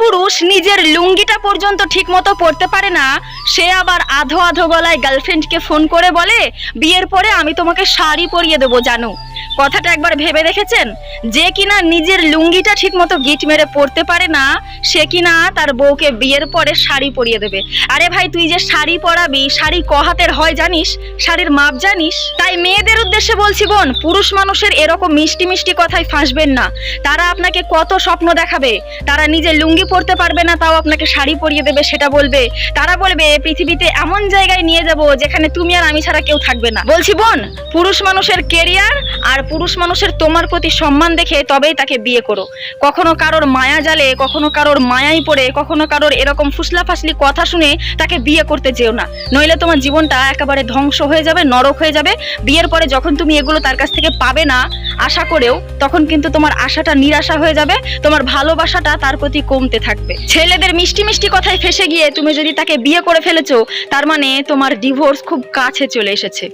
পুরুষ নিজের লুঙ্গিটা পর্যন্ত ঠিকমতো পরতে পারে না, সে আবার আধো আধো গলায় গার্লফ্রেন্ডকে ফোন করে বলে বিয়ের পরে আমি তোমাকে শাড়ি পরিয়ে দেবো। জানো, কথাটা একবার ভেবে দেখেছেন? যে কিনা নিজের লুঙ্গিটা ঠিকমতো গিট মেরে পরতে পারে না, সে কিনা তার বউকে বিয়ের পরে শাড়ি পরিয়ে দেবে। আরে ভাই, তুই যে শাড়ি পরাবি, শাড়ি ক হাতের হয় জানিস? শাড়ির মাপ জানিস? তাই মেয়েদের উদ্দেশ্যে বলছি বোন, পুরুষ মানুষের এরকম মিষ্টি মিষ্টি কথায় ফাঁসবেন না। তারা আপনাকে কত স্বপ্ন দেখাবে, তারা নিজে লুঙ্গি পরতে পারবে না তাও আপনাকে শাড়ি পরিয়ে দেবে, সেটা বলবে। তারা বলবে পৃথিবীতে এমন জায়গায় নিয়ে যাব যেখানে তুমি আর আমি ছাড়া কেউ থাকবে না। বলছি বোন, পুরুষ মানুষের কেরিয়ার আর পুরুষ মানুষের তোমার প্রতি সম্মান দেখে তবেই তাকে বিয়ে করো। কখনো কারোর মায়া জালে, কখনো কারোর মায়াই পড়ে, কখনো কারোর এরকম ফুসলা ফাসলি কথা শুনে তাকে বিয়ে করতে যেও না, নইলে তোমার জীবনটা একেবারে ধ্বংস হয়ে যাবে, নরক হয়ে যাবে। বিয়ের পরে যখন তুমি এগুলো তার কাছ থেকে পাবে না আশা করেও, তখন কিন্তু তোমার আশাটা নিরাশা হয়ে যাবে, তোমার ভালোবাসাটা তার প্রতি কমতে থাকবে। ছেলেদের মিষ্টি মিষ্টি কথায় ফেসে গিয়ে তুমি যদি তাকে বিয়ে করে ফেলেছো, তার মানে তোমার ডিভোর্স খুব কাছে চলে এসেছে।